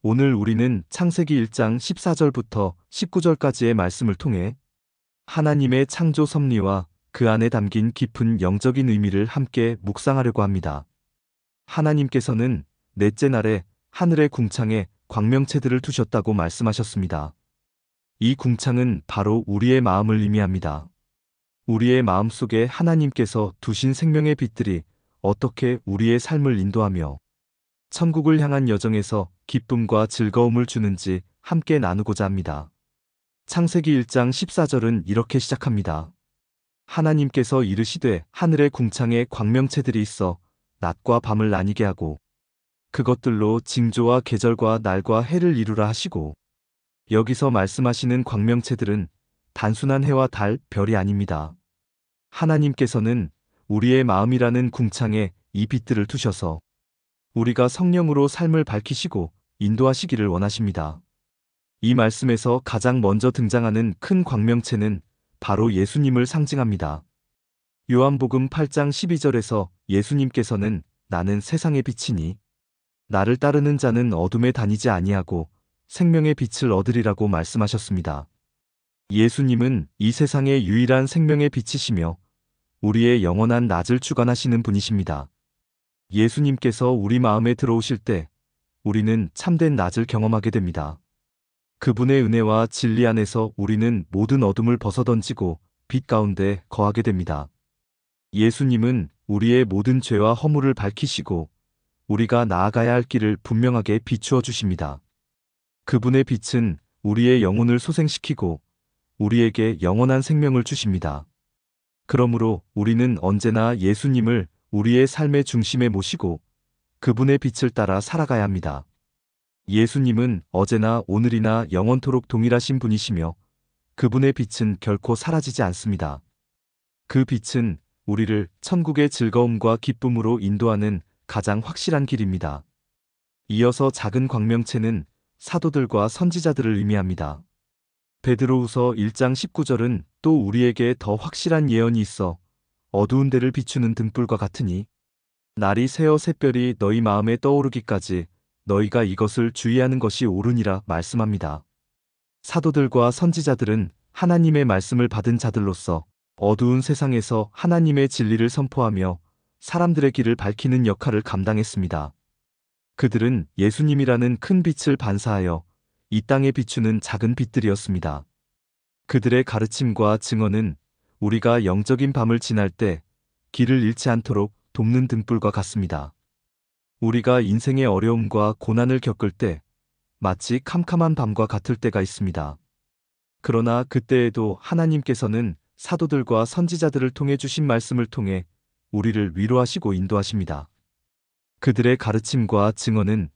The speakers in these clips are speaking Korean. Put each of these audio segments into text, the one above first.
오늘 우리는 창세기 1장 14절부터 19절까지의 말씀을 통해 하나님의 창조 섭리와 그 안에 담긴 깊은 영적인 의미를 함께 묵상하려고 합니다. 하나님께서는 넷째 날에 하늘의 궁창에 광명체들을 두셨다고 말씀하셨습니다. 이 궁창은 바로 우리의 마음을 의미합니다. 우리의 마음 속에 하나님께서 두신 생명의 빛들이 어떻게 우리의 삶을 인도하며 천국을 향한 여정에서 기쁨과 즐거움을 주는지 함께 나누고자 합니다. 창세기 1장 14절은 이렇게 시작합니다. 하나님께서 이르시되 하늘의 궁창에 광명체들이 있어 낮과 밤을 나뉘게 하고 그것들로 징조와 계절과 날과 해를 이루라 하시고, 여기서 말씀하시는 광명체들은 단순한 해와 달, 별이 아닙니다. 하나님께서는 우리의 마음이라는 궁창에 이 빛들을 두셔서 우리가 성령으로 삶을 밝히시고 인도하시기를 원하십니다. 이 말씀에서 가장 먼저 등장하는 큰 광명체는 바로 예수님을 상징합니다. 요한복음 8장 12절에서 예수님께서는 나는 세상의 빛이니 나를 따르는 자는 어둠에 다니지 아니하고 생명의 빛을 얻으리라고 말씀하셨습니다. 예수님은 이 세상의 유일한 생명의 빛이시며 우리의 영원한 낮을 주관하시는 분이십니다. 예수님께서 우리 마음에 들어오실 때 우리는 참된 낮을 경험하게 됩니다. 그분의 은혜와 진리 안에서 우리는 모든 어둠을 벗어던지고 빛 가운데 거하게 됩니다. 예수님은 우리의 모든 죄와 허물을 밝히시고 우리가 나아가야 할 길을 분명하게 비추어 주십니다. 그분의 빛은 우리의 영혼을 소생시키고 우리에게 영원한 생명을 주십니다. 그러므로 우리는 언제나 예수님을 우리의 삶의 중심에 모시고 그분의 빛을 따라 살아가야 합니다. 예수님은 어제나 오늘이나 영원토록 동일하신 분이시며 그분의 빛은 결코 사라지지 않습니다. 그 빛은 우리를 천국의 즐거움과 기쁨으로 인도하는 가장 확실한 길입니다. 이어서 작은 광명체는 사도들과 선지자들을 의미합니다. 베드로후서 1장 19절은 또 우리에게 더 확실한 예언이 있어 어두운 데를 비추는 등불과 같으니 날이 새어 샛별이 너희 마음에 떠오르기까지 너희가 이것을 주의하는 것이 옳으니라 말씀합니다. 사도들과 선지자들은 하나님의 말씀을 받은 자들로서 어두운 세상에서 하나님의 진리를 선포하며 사람들의 길을 밝히는 역할을 감당했습니다. 그들은 예수님이라는 큰 빛을 반사하여 이 땅에 비추는 작은 빛들이었습니다. 그들의 가르침과 증언은 우리가 영적인 밤을 지날 때 길을 잃지 않도록 돕는 등불과 같습니다. 우리가 인생의 어려움과 고난을 겪을 때 마치 캄캄한 밤과 같을 때가 있습니다. 그러나 그때에도 하나님께서는 사도들과 선지자들을 통해 주신 말씀을 통해 우리를 위로하시고 인도하십니다. 그들의 가르침과 증언은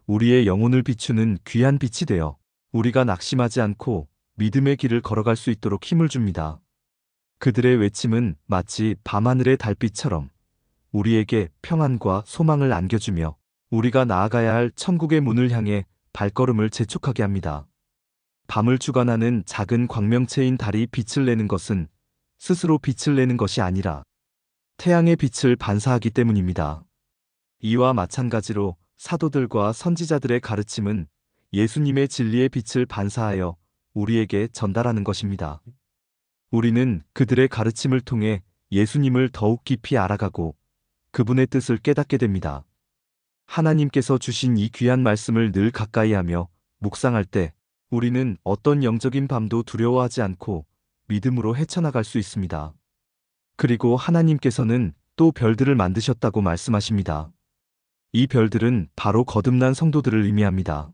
우리의 영혼을 비추는 귀한 빛이 되어 우리가 낙심하지 않고 믿음의 길을 걸어갈 수 있도록 힘을 줍니다. 그들의 외침은 마치 밤하늘의 달빛처럼 우리에게 평안과 소망을 안겨주며 우리가 나아가야 할 천국의 문을 향해 발걸음을 재촉하게 합니다. 밤을 주관하는 작은 광명체인 달이 빛을 내는 것은 스스로 빛을 내는 것이 아니라 태양의 빛을 반사하기 때문입니다. 이와 마찬가지로 사도들과 선지자들의 가르침은 예수님의 진리의 빛을 반사하여 우리에게 전달하는 것입니다. 우리는 그들의 가르침을 통해 예수님을 더욱 깊이 알아가고 그분의 뜻을 깨닫게 됩니다. 하나님께서 주신 이 귀한 말씀을 늘 가까이 하며 묵상할 때 우리는 어떤 영적인 밤도 두려워하지 않고 믿음으로 헤쳐나갈 수 있습니다. 그리고 하나님께서는 또 별들을 만드셨다고 말씀하십니다. 이 별들은 바로 거듭난 성도들을 의미합니다.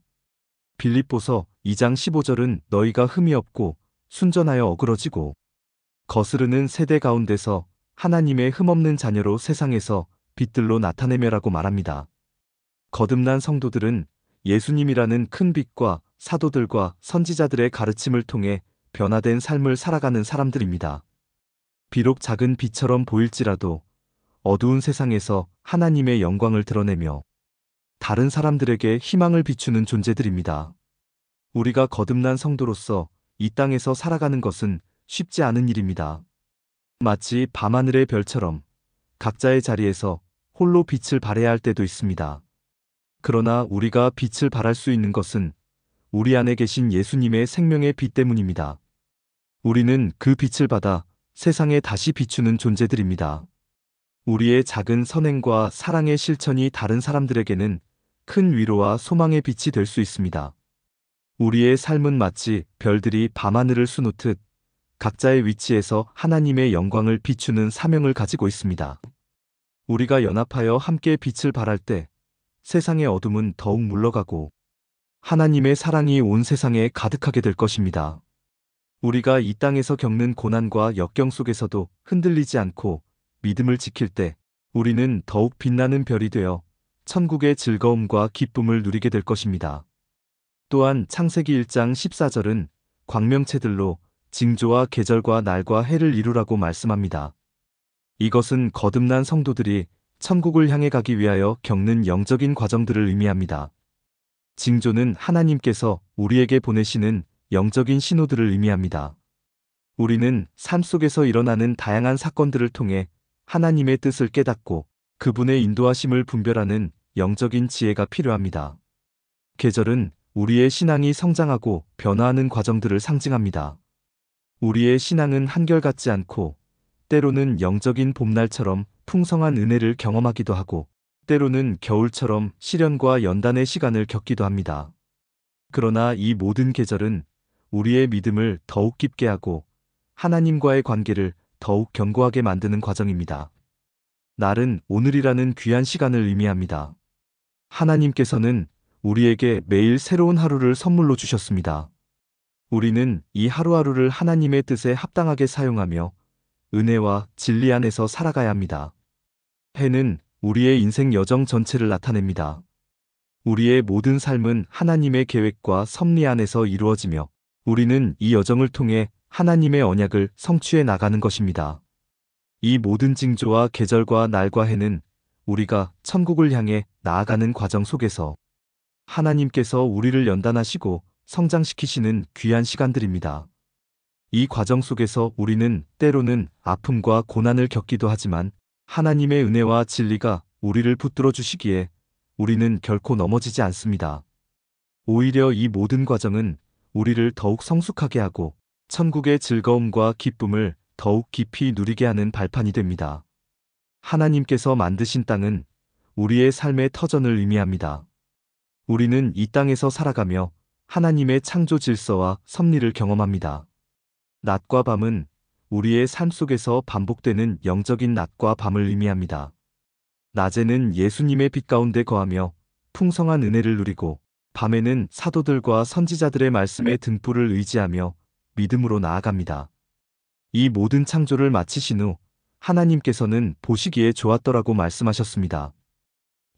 빌립보서 2장 15절은 너희가 흠이 없고 순전하여 어그러지고 거스르는 세대 가운데서 하나님의 흠없는 자녀로 세상에서 빛들로 나타내며라고 말합니다. 거듭난 성도들은 예수님이라는 큰 빛과 사도들과 선지자들의 가르침을 통해 변화된 삶을 살아가는 사람들입니다. 비록 작은 빛처럼 보일지라도 어두운 세상에서 하나님의 영광을 드러내며 다른 사람들에게 희망을 비추는 존재들입니다. 우리가 거듭난 성도로서 이 땅에서 살아가는 것은 쉽지 않은 일입니다. 마치 밤하늘의 별처럼 각자의 자리에서 홀로 빛을 발해야 할 때도 있습니다. 그러나 우리가 빛을 발할 수 있는 것은 우리 안에 계신 예수님의 생명의 빛 때문입니다. 우리는 그 빛을 받아 세상에 다시 비추는 존재들입니다. 우리의 작은 선행과 사랑의 실천이 다른 사람들에게는 큰 위로와 소망의 빛이 될 수 있습니다. 우리의 삶은 마치 별들이 밤하늘을 수놓듯 각자의 위치에서 하나님의 영광을 비추는 사명을 가지고 있습니다. 우리가 연합하여 함께 빛을 발할 때 세상의 어둠은 더욱 물러가고 하나님의 사랑이 온 세상에 가득하게 될 것입니다. 우리가 이 땅에서 겪는 고난과 역경 속에서도 흔들리지 않고 믿음을 지킬 때 우리는 더욱 빛나는 별이 되어 천국의 즐거움과 기쁨을 누리게 될 것입니다. 또한 창세기 1장 14절은 광명체들로 징조와 계절과 날과 해를 이루라고 말씀합니다. 이것은 거듭난 성도들이 천국을 향해 가기 위하여 겪는 영적인 과정들을 의미합니다. 징조는 하나님께서 우리에게 보내시는 영적인 신호들을 의미합니다. 우리는 삶 속에서 일어나는 다양한 사건들을 통해 하나님의 뜻을 깨닫고 그분의 인도하심을 분별하는 영적인 지혜가 필요합니다. 계절은 우리의 신앙이 성장하고 변화하는 과정들을 상징합니다. 우리의 신앙은 한결같지 않고 때로는 영적인 봄날처럼 풍성한 은혜를 경험하기도 하고 때로는 겨울처럼 시련과 연단의 시간을 겪기도 합니다. 그러나 이 모든 계절은 우리의 믿음을 더욱 깊게 하고 하나님과의 관계를 더욱 견고하게 만드는 과정입니다. 날은 오늘이라는 귀한 시간을 의미합니다. 하나님께서는 우리에게 매일 새로운 하루를 선물로 주셨습니다. 우리는 이 하루하루를 하나님의 뜻에 합당하게 사용하며 은혜와 진리 안에서 살아가야 합니다. 해는 우리의 인생 여정 전체를 나타냅니다. 우리의 모든 삶은 하나님의 계획과 섭리 안에서 이루어지며 우리는 이 여정을 통해 하나님의 언약을 성취해 나가는 것입니다. 이 모든 징조와 계절과 날과 해는 우리가 천국을 향해 나아가는 과정 속에서 하나님께서 우리를 연단하시고 성장시키시는 귀한 시간들입니다. 이 과정 속에서 우리는 때로는 아픔과 고난을 겪기도 하지만 하나님의 은혜와 진리가 우리를 붙들어 주시기에 우리는 결코 넘어지지 않습니다. 오히려 이 모든 과정은 우리를 더욱 성숙하게 하고 천국의 즐거움과 기쁨을 더욱 깊이 누리게 하는 발판이 됩니다. 하나님께서 만드신 땅은 우리의 삶의 터전을 의미합니다. 우리는 이 땅에서 살아가며 하나님의 창조 질서와 섭리를 경험합니다. 낮과 밤은 우리의 삶 속에서 반복되는 영적인 낮과 밤을 의미합니다. 낮에는 예수님의 빛 가운데 거하며 풍성한 은혜를 누리고 밤에는 사도들과 선지자들의 말씀의 등불을 의지하며 믿음으로 나아갑니다. 이 모든 창조를 마치신 후 하나님께서는 보시기에 좋았더라고 말씀하셨습니다.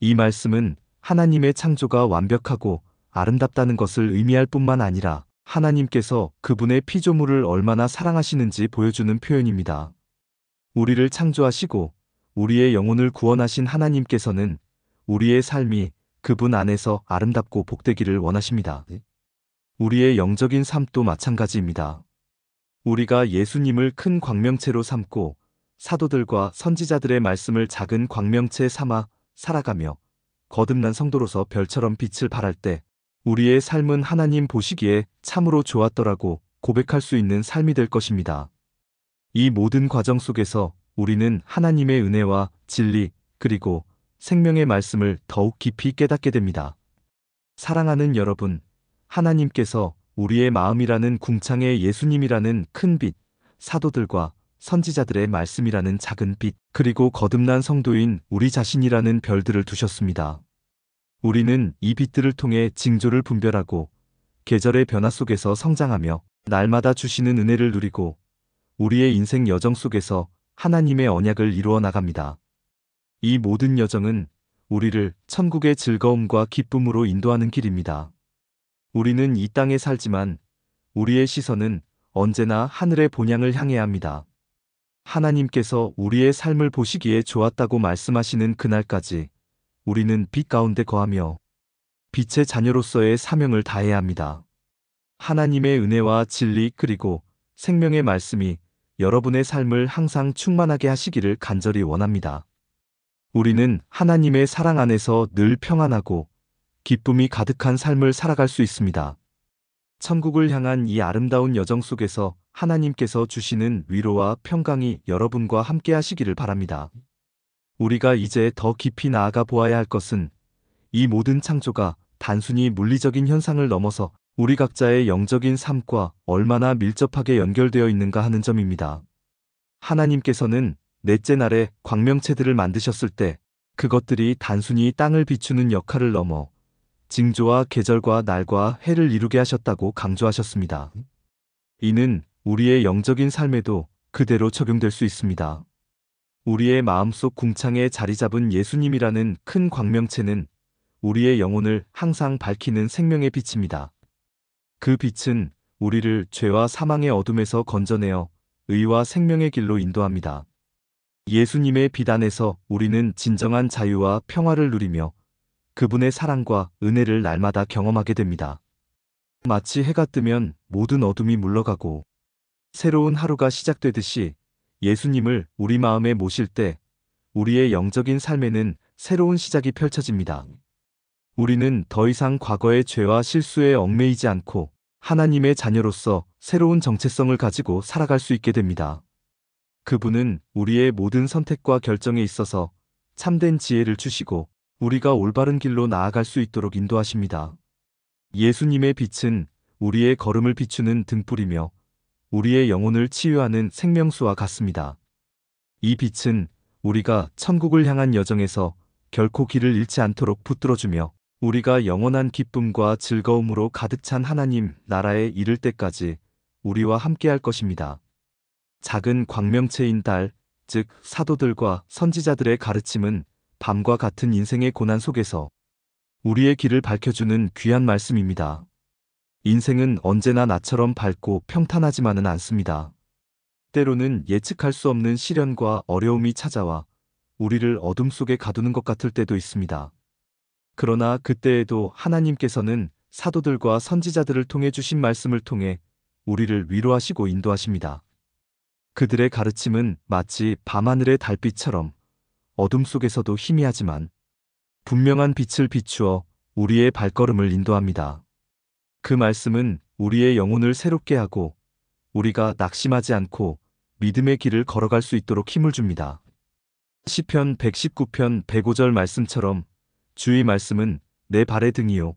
이 말씀은 하나님의 창조가 완벽하고 아름답다는 것을 의미할 뿐만 아니라 하나님께서 그분의 피조물을 얼마나 사랑하시는지 보여주는 표현입니다. 우리를 창조하시고 우리의 영혼을 구원하신 하나님께서는 우리의 삶이 그분 안에서 아름답고 복되기를 원하십니다. 우리의 영적인 삶도 마찬가지입니다. 우리가 예수님을 큰 광명체로 삼고 사도들과 선지자들의 말씀을 작은 광명체 삼아 살아가며 거듭난 성도로서 별처럼 빛을 발할 때 우리의 삶은 하나님 보시기에 참으로 좋았더라고 고백할 수 있는 삶이 될 것입니다. 이 모든 과정 속에서 우리는 하나님의 은혜와 진리 그리고 생명의 말씀을 더욱 깊이 깨닫게 됩니다. 사랑하는 여러분, 하나님께서 우리의 마음이라는 궁창에 예수님이라는 큰 빛, 사도들과 선지자들의 말씀이라는 작은 빛, 그리고 거듭난 성도인 우리 자신이라는 별들을 두셨습니다. 우리는 이 빛들을 통해 징조를 분별하고 계절의 변화 속에서 성장하며 날마다 주시는 은혜를 누리고 우리의 인생 여정 속에서 하나님의 언약을 이루어 나갑니다. 이 모든 여정은 우리를 천국의 즐거움과 기쁨으로 인도하는 길입니다. 우리는 이 땅에 살지만 우리의 시선은 언제나 하늘의 본향을 향해야 합니다. 하나님께서 우리의 삶을 보시기에 좋았다고 말씀하시는 그날까지 우리는 빛 가운데 거하며 빛의 자녀로서의 사명을 다해야 합니다. 하나님의 은혜와 진리 그리고 생명의 말씀이 여러분의 삶을 항상 충만하게 하시기를 간절히 원합니다. 우리는 하나님의 사랑 안에서 늘 평안하고 기쁨이 가득한 삶을 살아갈 수 있습니다. 천국을 향한 이 아름다운 여정 속에서 하나님께서 주시는 위로와 평강이 여러분과 함께 하시기를 바랍니다. 우리가 이제 더 깊이 나아가 보아야 할 것은 이 모든 창조가 단순히 물리적인 현상을 넘어서 우리 각자의 영적인 삶과 얼마나 밀접하게 연결되어 있는가 하는 점입니다. 하나님께서는 넷째 날에 광명체들을 만드셨을 때 그것들이 단순히 땅을 비추는 역할을 넘어 징조와 계절과 날과 해를 이루게 하셨다고 강조하셨습니다. 이는 우리의 영적인 삶에도 그대로 적용될 수 있습니다. 우리의 마음속 궁창에 자리 잡은 예수님이라는 큰 광명체는 우리의 영혼을 항상 밝히는 생명의 빛입니다. 그 빛은 우리를 죄와 사망의 어둠에서 건져내어 의와 생명의 길로 인도합니다. 예수님의 빛 안에서 우리는 진정한 자유와 평화를 누리며 그분의 사랑과 은혜를 날마다 경험하게 됩니다. 마치 해가 뜨면 모든 어둠이 물러가고 새로운 하루가 시작되듯이 예수님을 우리 마음에 모실 때 우리의 영적인 삶에는 새로운 시작이 펼쳐집니다. 우리는 더 이상 과거의 죄와 실수에 얽매이지 않고 하나님의 자녀로서 새로운 정체성을 가지고 살아갈 수 있게 됩니다. 그분은 우리의 모든 선택과 결정에 있어서 참된 지혜를 주시고 우리가 올바른 길로 나아갈 수 있도록 인도하십니다. 예수님의 빛은 우리의 걸음을 비추는 등불이며 우리의 영혼을 치유하는 생명수와 같습니다. 이 빛은 우리가 천국을 향한 여정에서 결코 길을 잃지 않도록 붙들어주며 우리가 영원한 기쁨과 즐거움으로 가득 찬 하나님 나라에 이를 때까지 우리와 함께할 것입니다. 작은 광명체인 달, 즉 사도들과 선지자들의 가르침은 밤과 같은 인생의 고난 속에서 우리의 길을 밝혀주는 귀한 말씀입니다. 인생은 언제나 나처럼 밝고 평탄하지만은 않습니다. 때로는 예측할 수 없는 시련과 어려움이 찾아와 우리를 어둠 속에 가두는 것 같을 때도 있습니다. 그러나 그때에도 하나님께서는 사도들과 선지자들을 통해 주신 말씀을 통해 우리를 위로하시고 인도하십니다. 그들의 가르침은 마치 밤하늘의 달빛처럼 어둠 속에서도 희미하지만 분명한 빛을 비추어 우리의 발걸음을 인도합니다. 그 말씀은 우리의 영혼을 새롭게 하고 우리가 낙심하지 않고 믿음의 길을 걸어갈 수 있도록 힘을 줍니다. 시편 119편 105절 말씀처럼 주의 말씀은 내 발의 등이요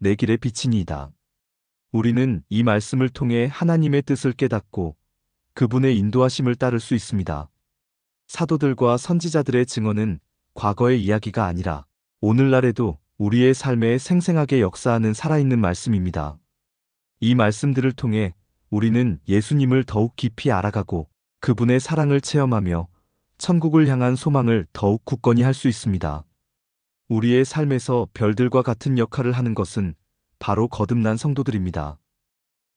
내 길의 빛이니이다. 우리는 이 말씀을 통해 하나님의 뜻을 깨닫고 그분의 인도하심을 따를 수 있습니다. 사도들과 선지자들의 증언은 과거의 이야기가 아니라 오늘날에도 우리의 삶에 생생하게 역사하는 살아있는 말씀입니다. 이 말씀들을 통해 우리는 예수님을 더욱 깊이 알아가고 그분의 사랑을 체험하며 천국을 향한 소망을 더욱 굳건히 할 수 있습니다. 우리의 삶에서 별들과 같은 역할을 하는 것은 바로 거듭난 성도들입니다.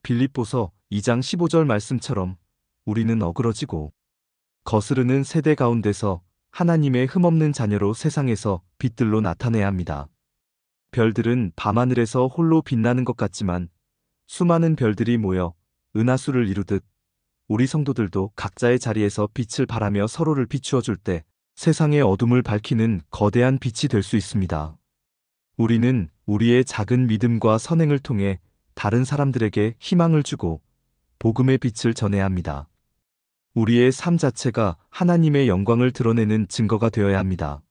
빌립보서 2장 15절 말씀처럼 우리는 어그러지고 거스르는 세대 가운데서 하나님의 흠없는 자녀로 세상에서 빛들로 나타내야 합니다. 별들은 밤하늘에서 홀로 빛나는 것 같지만 수많은 별들이 모여 은하수를 이루듯 우리 성도들도 각자의 자리에서 빛을 발하며 서로를 비추어 줄 때 세상의 어둠을 밝히는 거대한 빛이 될 수 있습니다. 우리는 우리의 작은 믿음과 선행을 통해 다른 사람들에게 희망을 주고 복음의 빛을 전해야 합니다. 우리의 삶 자체가 하나님의 영광을 드러내는 증거가 되어야 합니다.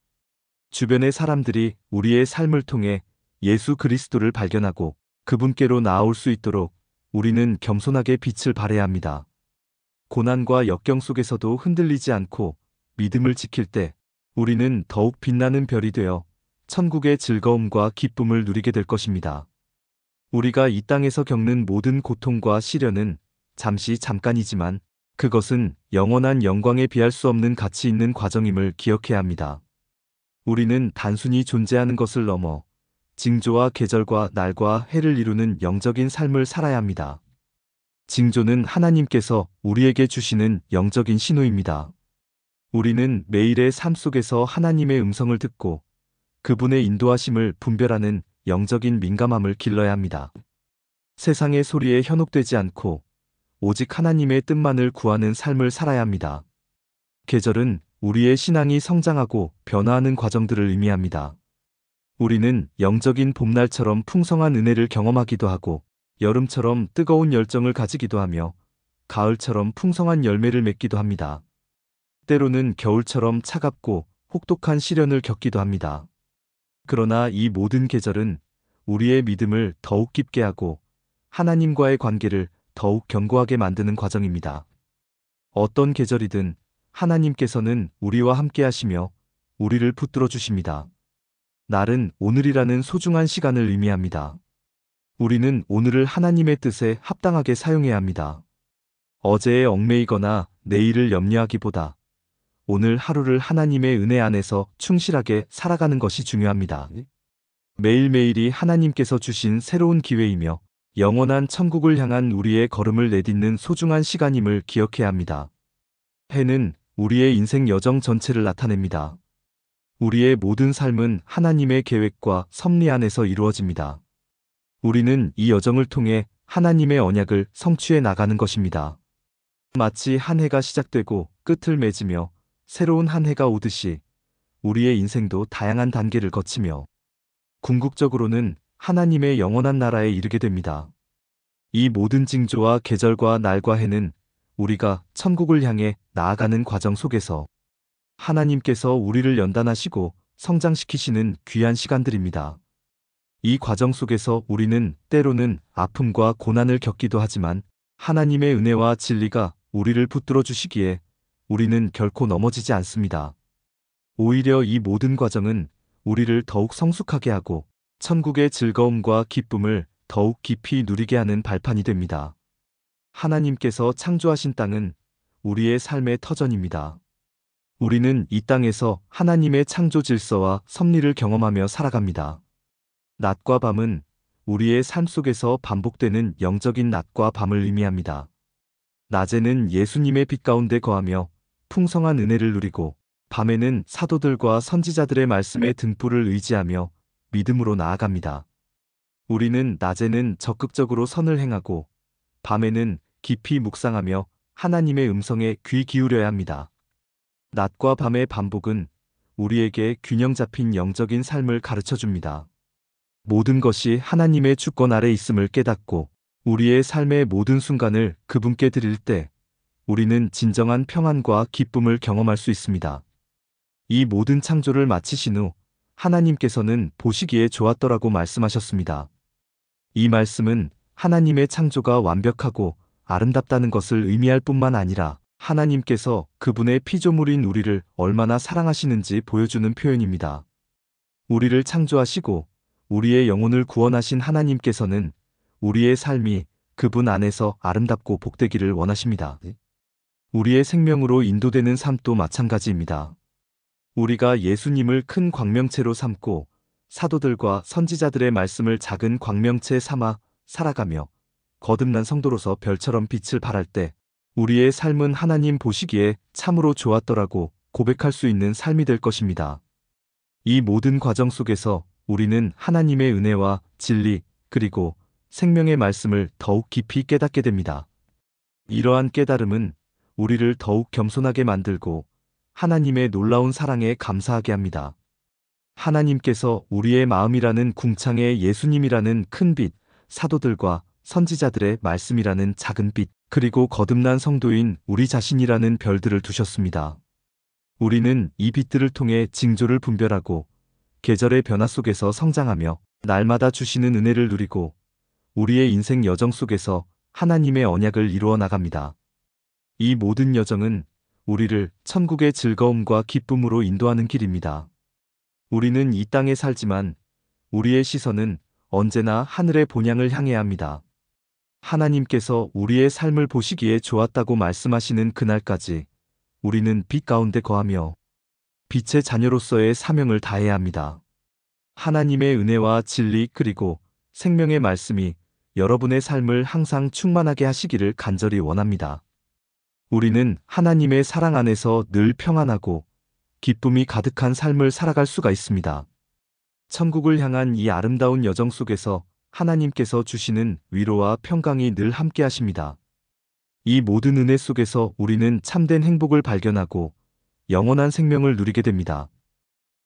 주변의 사람들이 우리의 삶을 통해 예수 그리스도를 발견하고 그분께로 나아올 수 있도록 우리는 겸손하게 빛을 발해야 합니다. 고난과 역경 속에서도 흔들리지 않고 믿음을 지킬 때 우리는 더욱 빛나는 별이 되어 천국의 즐거움과 기쁨을 누리게 될 것입니다. 우리가 이 땅에서 겪는 모든 고통과 시련은 잠깐이지만 그것은 영원한 영광에 비할 수 없는 가치 있는 과정임을 기억해야 합니다. 우리는 단순히 존재하는 것을 넘어 징조와 계절과 날과 해를 이루는 영적인 삶을 살아야 합니다. 징조는 하나님께서 우리에게 주시는 영적인 신호입니다. 우리는 매일의 삶 속에서 하나님의 음성을 듣고 그분의 인도하심을 분별하는 영적인 민감함을 길러야 합니다. 세상의 소리에 현혹되지 않고 오직 하나님의 뜻만을 구하는 삶을 살아야 합니다. 계절은 우리의 신앙이 성장하고 변화하는 과정들을 의미합니다. 우리는 영적인 봄날처럼 풍성한 은혜를 경험하기도 하고, 여름처럼 뜨거운 열정을 가지기도 하며, 가을처럼 풍성한 열매를 맺기도 합니다. 때로는 겨울처럼 차갑고 혹독한 시련을 겪기도 합니다. 그러나 이 모든 계절은 우리의 믿음을 더욱 깊게 하고 하나님과의 관계를 더욱 견고하게 만드는 과정입니다. 어떤 계절이든 하나님께서는 우리와 함께 하시며 우리를 붙들어 주십니다. 날은 오늘이라는 소중한 시간을 의미합니다. 우리는 오늘을 하나님의 뜻에 합당하게 사용해야 합니다. 어제에 얽매이거나 내일을 염려하기보다 오늘 하루를 하나님의 은혜 안에서 충실하게 살아가는 것이 중요합니다. 매일매일이 하나님께서 주신 새로운 기회이며 영원한 천국을 향한 우리의 걸음을 내딛는 소중한 시간임을 기억해야 합니다. 해는 우리의 인생 여정 전체를 나타냅니다. 우리의 모든 삶은 하나님의 계획과 섭리 안에서 이루어집니다. 우리는 이 여정을 통해 하나님의 언약을 성취해 나가는 것입니다. 마치 한 해가 시작되고 끝을 맺으며 새로운 한 해가 오듯이 우리의 인생도 다양한 단계를 거치며 궁극적으로는 하나님의 영원한 나라에 이르게 됩니다. 이 모든 징조와 계절과 날과 해는 우리가 천국을 향해 나아가는 과정 속에서 하나님께서 우리를 연단하시고 성장시키시는 귀한 시간들입니다. 이 과정 속에서 우리는 때로는 아픔과 고난을 겪기도 하지만 하나님의 은혜와 진리가 우리를 붙들어 주시기에 우리는 결코 넘어지지 않습니다. 오히려 이 모든 과정은 우리를 더욱 성숙하게 하고 천국의 즐거움과 기쁨을 더욱 깊이 누리게 하는 발판이 됩니다. 하나님께서 창조하신 땅은 우리의 삶의 터전입니다. 우리는 이 땅에서 하나님의 창조 질서와 섭리를 경험하며 살아갑니다. 낮과 밤은 우리의 삶 속에서 반복되는 영적인 낮과 밤을 의미합니다. 낮에는 예수님의 빛 가운데 거하며 풍성한 은혜를 누리고 밤에는 사도들과 선지자들의 말씀의 등불을 의지하며 믿음으로 나아갑니다. 우리는 낮에는 적극적으로 선을 행하고 밤에는 깊이 묵상하며 하나님의 음성에 귀 기울여야 합니다. 낮과 밤의 반복은 우리에게 균형 잡힌 영적인 삶을 가르쳐 줍니다. 모든 것이 하나님의 주권 아래 있음을 깨닫고 우리의 삶의 모든 순간을 그분께 드릴 때 우리는 진정한 평안과 기쁨을 경험할 수 있습니다. 이 모든 창조를 마치신 후 하나님께서는 보시기에 좋았더라고 말씀하셨습니다. 이 말씀은 하나님의 창조가 완벽하고 아름답다는 것을 의미할 뿐만 아니라 하나님께서 그분의 피조물인 우리를 얼마나 사랑하시는지 보여주는 표현입니다. 우리를 창조하시고 우리의 영혼을 구원하신 하나님께서는 우리의 삶이 그분 안에서 아름답고 복되기를 원하십니다. 우리의 생명으로 인도되는 삶도 마찬가지입니다. 우리가 예수님을 큰 광명체로 삼고 사도들과 선지자들의 말씀을 작은 광명체 삼아 살아가며 거듭난 성도로서 별처럼 빛을 발할 때 우리의 삶은 하나님 보시기에 참으로 좋았더라고 고백할 수 있는 삶이 될 것입니다. 이 모든 과정 속에서 우리는 하나님의 은혜와 진리 그리고 생명의 말씀을 더욱 깊이 깨닫게 됩니다. 이러한 깨달음은 우리를 더욱 겸손하게 만들고 하나님의 놀라운 사랑에 감사하게 합니다. 하나님께서 우리의 마음이라는 궁창에 예수님이라는 큰 빛, 사도들과 선지자들의 말씀이라는 작은 빛, 그리고 거듭난 성도인 우리 자신이라는 별들을 두셨습니다. 우리는 이 빛들을 통해 징조를 분별하고 계절의 변화 속에서 성장하며 날마다 주시는 은혜를 누리고 우리의 인생 여정 속에서 하나님의 언약을 이루어 나갑니다. 이 모든 여정은 우리를 천국의 즐거움과 기쁨으로 인도하는 길입니다. 우리는 이 땅에 살지만 우리의 시선은 언제나 하늘의 본향을 향해야 합니다. 하나님께서 우리의 삶을 보시기에 좋았다고 말씀하시는 그날까지 우리는 빛 가운데 거하며 빛의 자녀로서의 사명을 다해야 합니다. 하나님의 은혜와 진리 그리고 생명의 말씀이 여러분의 삶을 항상 충만하게 하시기를 간절히 원합니다. 우리는 하나님의 사랑 안에서 늘 평안하고 기쁨이 가득한 삶을 살아갈 수가 있습니다. 천국을 향한 이 아름다운 여정 속에서 하나님께서 주시는 위로와 평강이 늘 함께 하십니다. 이 모든 은혜 속에서 우리는 참된 행복을 발견하고 영원한 생명을 누리게 됩니다.